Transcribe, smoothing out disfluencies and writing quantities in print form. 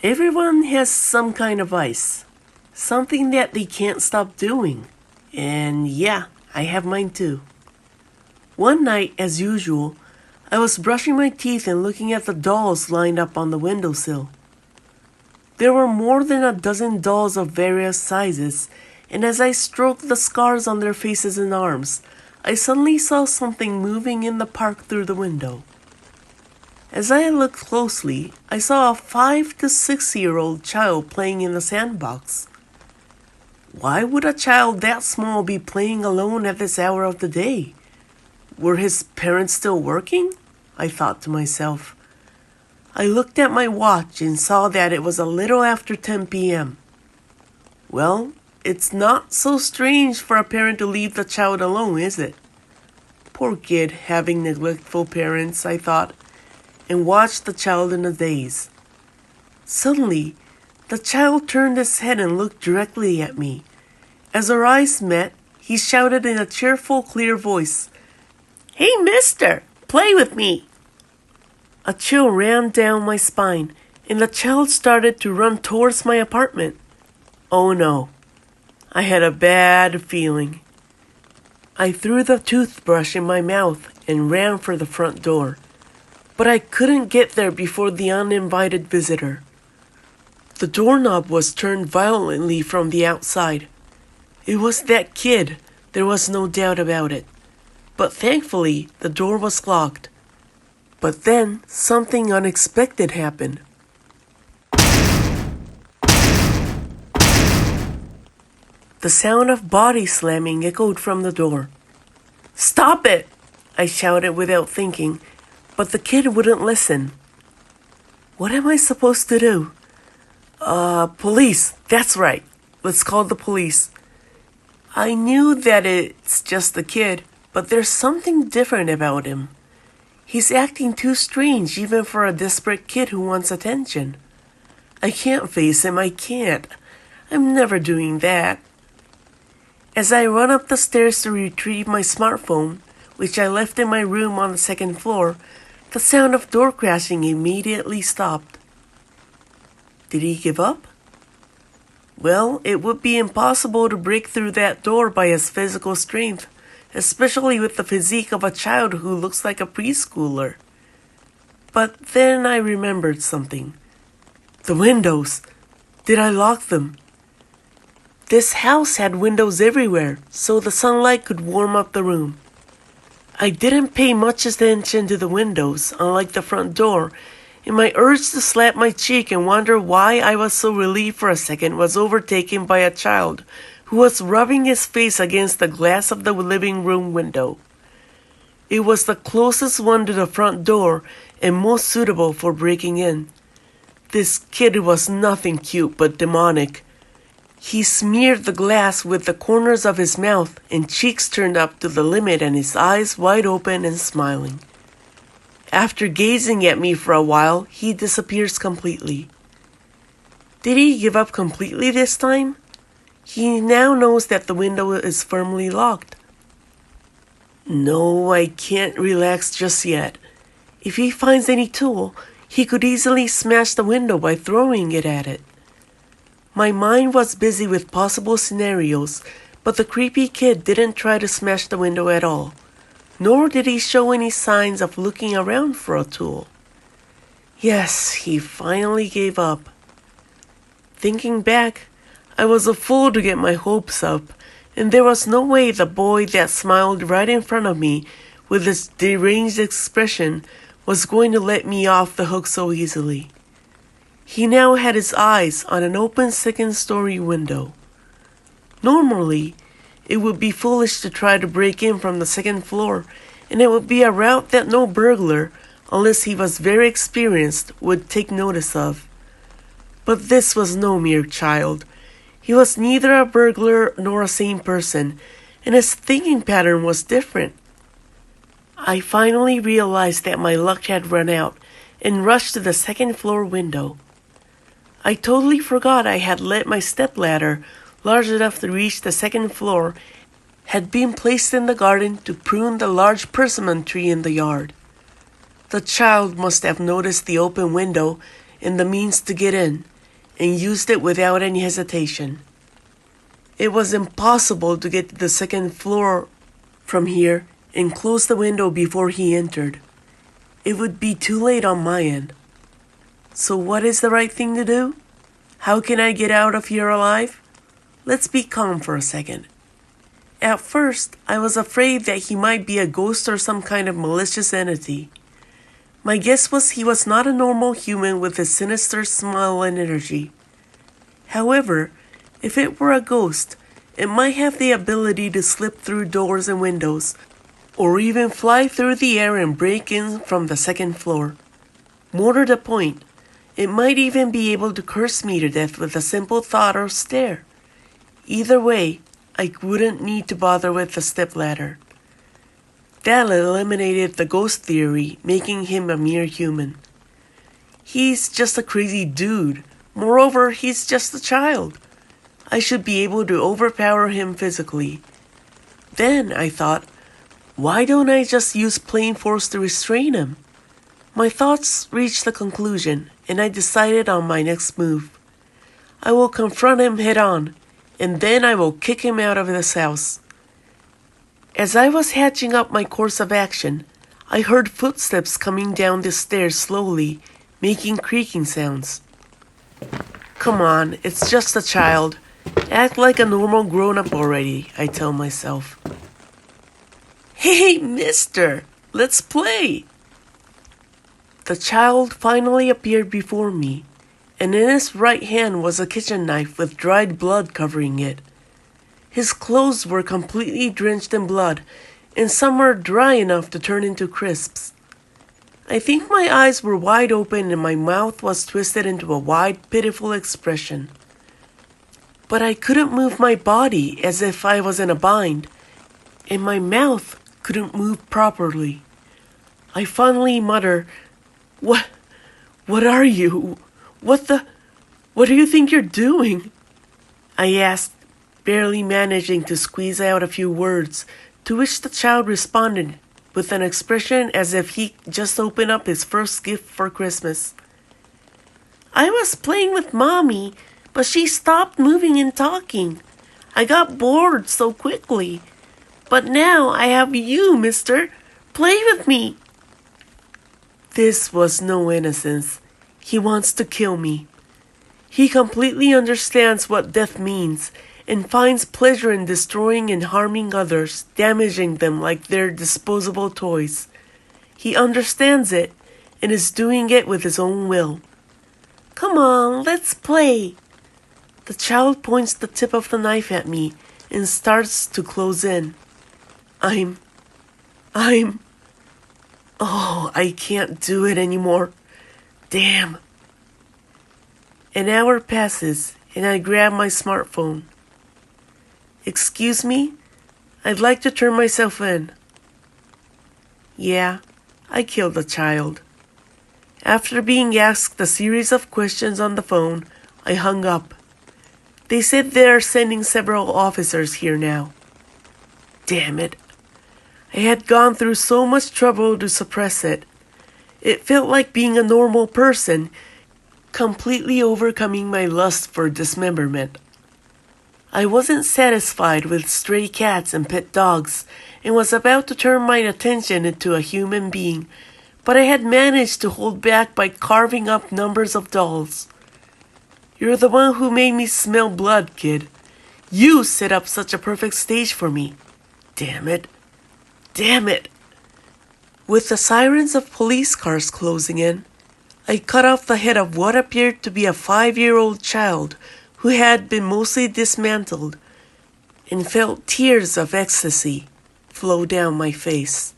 Everyone has some kind of vice, something that they can't stop doing. And yeah, I have mine too. One night, as usual, I was brushing my teeth and looking at the dolls lined up on the windowsill. There were more than a dozen dolls of various sizes, and as I stroked the scars on their faces and arms, I suddenly saw something moving in the park through the window. As I looked closely, I saw a 5 to 6-year-old child playing in the sandbox. Why would a child that small be playing alone at this hour of the day? Were his parents still working? I thought to myself. I looked at my watch and saw that it was a little after 10 p.m. Well, it's not so strange for a parent to leave the child alone, is it? Poor kid having neglectful parents, I thought, and watched the child in a daze. Suddenly, the child turned his head and looked directly at me. As our eyes met, he shouted in a cheerful, clear voice, "Hey, mister, play with me!" A chill ran down my spine, and the child started to run towards my apartment. Oh no, I had a bad feeling. I threw the toothbrush in my mouth and ran for the front door, but I couldn't get there before the uninvited visitor. The doorknob was turned violently from the outside. It was that kid, there was no doubt about it. But thankfully, the door was locked. But then, something unexpected happened. The sound of body slamming echoed from the door. "Stop it!" I shouted without thinking, but the kid wouldn't listen. What am I supposed to do? Police, that's right. Let's call the police. I knew that it's just a kid, but there's something different about him. He's acting too strange even for a desperate kid who wants attention. I can't face him, I can't. I'm never doing that. As I run up the stairs to retrieve my smartphone, which I left in my room on the second floor, the sound of door crashing immediately stopped. Did he give up? Well, it would be impossible to break through that door by his physical strength, especially with the physique of a child who looks like a preschooler. But then I remembered something. The windows. Did I lock them? This house had windows everywhere, so the sunlight could warm up the room. I didn't pay much attention to the windows, unlike the front door, and my urge to slap my cheek and wonder why I was so relieved for a second was overtaken by a child who was rubbing his face against the glass of the living room window. It was the closest one to the front door and most suitable for breaking in. This kid was nothing cute but demonic. He smeared the glass with the corners of his mouth and cheeks turned up to the limit and his eyes wide open and smiling. After gazing at me for a while, he disappears completely. Did he give up completely this time? He now knows that the window is firmly locked. No, I can't relax just yet. If he finds any tool, he could easily smash the window by throwing it at it. My mind was busy with possible scenarios, but the creepy kid didn't try to smash the window at all, nor did he show any signs of looking around for a tool. Yes, he finally gave up. Thinking back, I was a fool to get my hopes up, and there was no way the boy that smiled right in front of me with his deranged expression was going to let me off the hook so easily. He now had his eyes on an open second-story window. Normally, it would be foolish to try to break in from the second floor, and it would be a route that no burglar, unless he was very experienced, would take notice of. But this was no mere child. He was neither a burglar nor a sane person, and his thinking pattern was different. I finally realized that my luck had run out, and rushed to the second-floor window. I totally forgot I had let my stepladder, large enough to reach the second floor, had been placed in the garden to prune the large persimmon tree in the yard. The child must have noticed the open window and the means to get in, and used it without any hesitation. It was impossible to get to the second floor from here and close the window before he entered. It would be too late on my end. So what is the right thing to do? How can I get out of here alive? Let's be calm for a second. At first, I was afraid that he might be a ghost or some kind of malicious entity. My guess was he was not a normal human with a sinister smile and energy. However, if it were a ghost, it might have the ability to slip through doors and windows, or even fly through the air and break in from the second floor. More to the point, it might even be able to curse me to death with a simple thought or stare. Either way, I wouldn't need to bother with the stepladder. That eliminated the ghost theory, making him a mere human. He's just a crazy dude. Moreover, he's just a child. I should be able to overpower him physically. Then, I thought, why don't I just use plain force to restrain him? My thoughts reached the conclusion, and I decided on my next move. I will confront him head on, and then I will kick him out of this house. As I was hatching up my course of action, I heard footsteps coming down the stairs slowly, making creaking sounds. Come on, it's just a child. Act like a normal grown-up already, I tell myself. Hey, mister, let's play! The child finally appeared before me, and in his right hand was a kitchen knife with dried blood covering it. His clothes were completely drenched in blood, and some were dry enough to turn into crisps. I think my eyes were wide open and my mouth was twisted into a wide, pitiful expression. But I couldn't move my body as if I was in a bind, and my mouth couldn't move properly. I finally mutter, What are you? What do you think you're doing? I asked, barely managing to squeeze out a few words, to which the child responded with an expression as if he just opened up his first gift for Christmas. I was playing with Mommy, but she stopped moving and talking. I got bored so quickly. But now I have you, mister. Play with me. This was no innocence. He wants to kill me. He completely understands what death means and finds pleasure in destroying and harming others, damaging them like they're disposable toys. He understands it and is doing it with his own will. Come on, let's play. The child points the tip of the knife at me and starts to close in. Oh, I can't do it anymore. Damn. An hour passes and I grab my smartphone. Excuse me? I'd like to turn myself in. Yeah, I killed a child. After being asked a series of questions on the phone, I hung up. They said they are sending several officers here now. Damn it. I had gone through so much trouble to suppress it. It felt like being a normal person, completely overcoming my lust for dismemberment. I wasn't satisfied with stray cats and pet dogs and was about to turn my attention into a human being, but I had managed to hold back by carving up numbers of dolls. You're the one who made me smell blood, kid. You set up such a perfect stage for me. Damn it. Damn it. With the sirens of police cars closing in, I cut off the head of what appeared to be a 5-year-old child who had been mostly dismantled, and felt tears of ecstasy flow down my face.